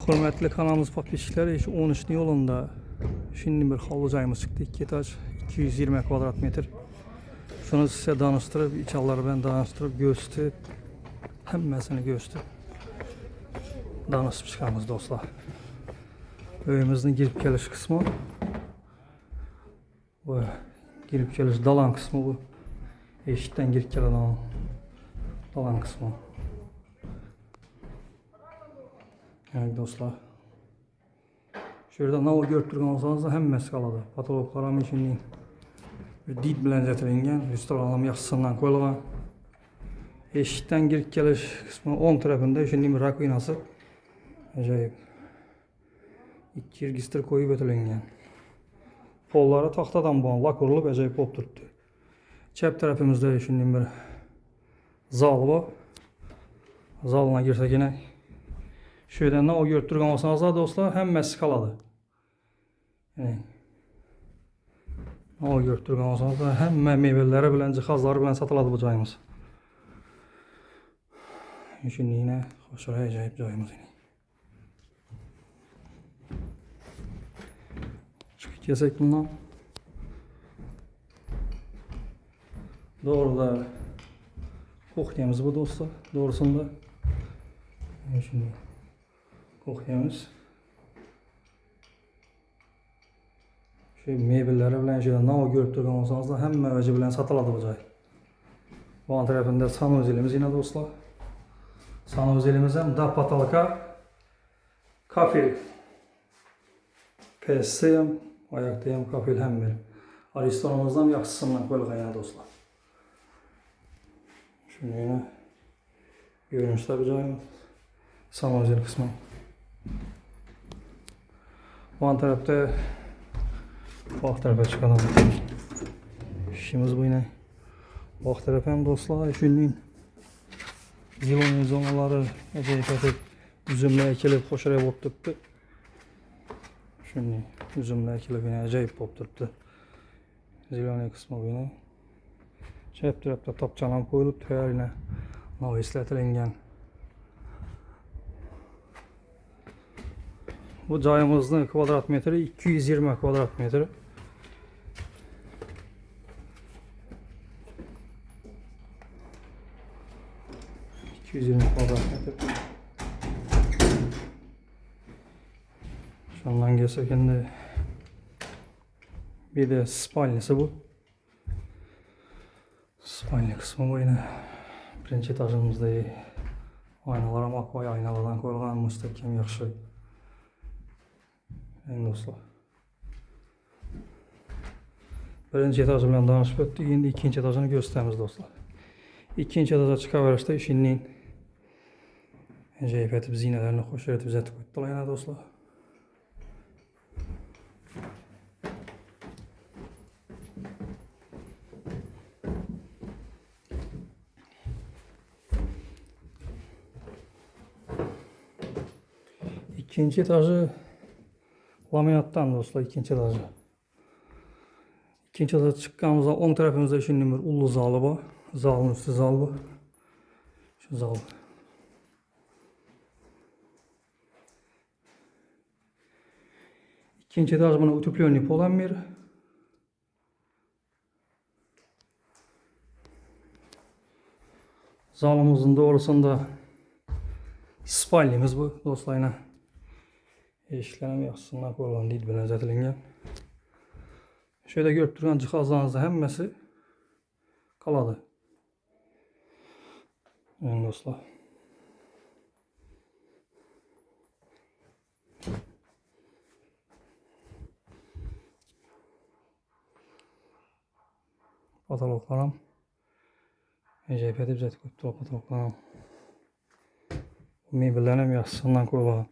Hürmetli kanalımız podpисчиклari, şu 13 yolunda şimdi bir havlucayımız çıktı. 2 etaç, 220 kvadrat metre. Şunu size danıştırıp, içalları ben danıştırıp gösterip, hemmesini gösterip danışıp çıkarmız dostlar. Öyümüzün girip geliş kısmı. Bu girip geliş dalan kısmı bu. Eşitten girip gelen dalan kısmı. Yani dostlar. Şurada nava görüp olsanız da hemmesi kaladı. Patologlarım için did bilen getirilgen, restoranım yaxşısından koyulgan. Eşikten girip geliş kısmı 10 tarafında şimdi bir rakoinası. Acayip. 2 register koyup ötülengen. Polları tahtadan boğan lakurulup acayip bop durdu. Çep tarafımızda şimdi bir zal var. Zalına girsek yine şöyle ne o görüp olsanız da dostlar hemmesi kaladı. Yani o görüp olsanız da hemme meyveleri bilen, cihazları bilen satıladı bu cayımız. Şimdi yine hoşlara acayip cayımız yine. Çıkıp kesek bundan. Doğru da kokyamız bu dostlar. Doğrusunda. Şimdi kokyamız. Meyveleri bilen şöyle nava görüp olsanız da hemme veci bilen satıladı bu cay. Bu an tarafında sanuzelimiz yine dostlar. Sanuzelimizden da patalaka kafil. PS'yim, ayaktayım, kafil hem bir. Restoranımızdan yaxşısından koyulgan yine dostlar. Şimdi yine görünüşler bir cayımız. Sanuzel kısmı. Bu an tarafta bak tarafa çıkalım. İşimiz bu yine. Bak tarafa hem dostlar, şimdi zilon zonaları acayip atıp üzümle ekilip hoşaraya bop tuttu. Şimdi üzümle ekilip yine acayip bop tuttu. Zilon kısmı bu yine. Hep tarafta tapçalan koyulup tüyer yine nava isletilengen. Bu cayımızın kvadrat metre 220 kvadrat metre. Kvadrat metre. Şundan gelsek şimdi bir de spalnisi bu. Spalni kısmı bu yine. Birinci etajımızda aynalara makvay aynalardan koyulgan müstehkem yaxşı. En dostlar. Birinci etajı bilen danışıp öttük. Şimdi ikinci etajını gösterimiz dostlar. İkinci etaja çıkaverişte işinin acayip etip zinelerini hoş etip zeti koydular yine dostlar. İkinci etajı laminattan dostlar, ikinci etajı. İkinci etaja çıktığımızda 10 tarafımızda şimdi bir ulu zalı var. Zalın üstü zal bu. Şu zal. İkinci etaj buna utuplyonnik olan bir. Zalımızın doğrusunda spalnimiz bu dostlar yine. Eşiklerim yaxşısından koyulan did bilen zetilengen. Şöyle görüp durgan cihazlarınızda hemmesi kaladı. Yani dostlar. Patologlarım acayip edip zeti koydular patologlarım. Meyvelerim yaxşısından koyulan.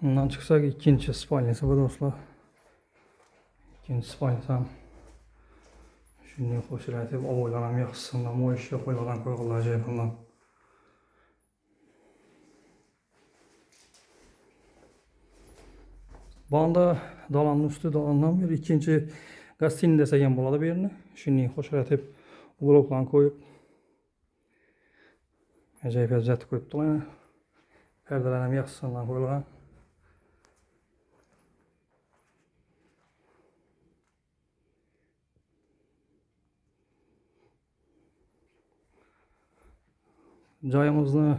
Bundan çıksak ikinci spalnisi bu dostlar. İkinci spalnisi hem şimdi hoşuna etip oğlanam yaxşısından o işe koyulan acayip ondan. Bu anda dalanın üstü dalandan bir ikinci gazini desegen boladı birini. Şimdi hoşuna etip bloklan koyup Acayip ajratib qo'yibdilar yana. Perdelar ham yaxshisidan qo'yilgan. Joyimizni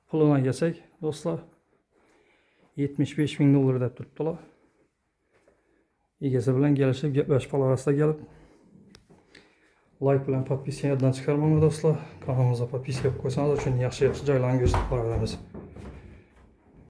puluna kelsak, do'stlar, 75 ming dollar deb turibdilar. Egasi bilan kelishib, gaplashib qolarasizlar kelib. Like bilan podpiskani yoddan chiqarmanglar do'stlar. Kanalimizga podpiska qilib qo'ysangiz, uchun yaxshi joylarni ko'rsatib boramiz.